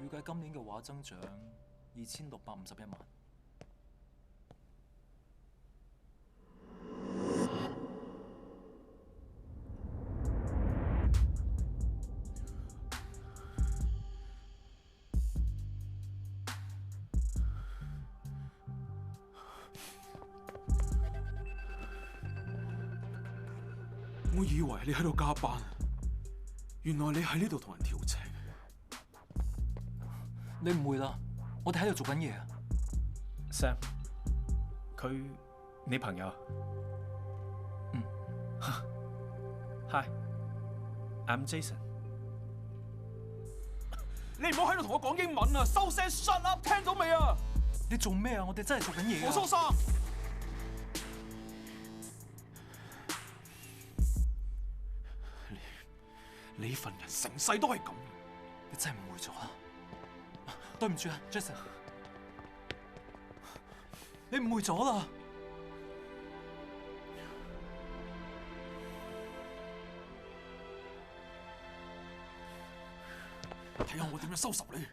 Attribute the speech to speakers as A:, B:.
A: 預計今年嘅話增長2651萬。
B: 我以為你喺度加班，原來你喺呢度同人調情。
A: 你誤會啦，我哋喺度做緊嘢啊。
C: Sam， 佢你朋友？
A: 嗯。
C: Hi，I'm Jason。
B: 你唔好喺度同我講英文啊！收聲 ，shut up， 聽到未啊？
A: 你做咩啊？我哋真係做緊嘢啊！
B: 我蘇生。你份人成世都係咁，
A: 你真係誤會咗啦。對唔住啊 ，Jason， 你誤會咗啦。
B: 睇下我點樣收拾你。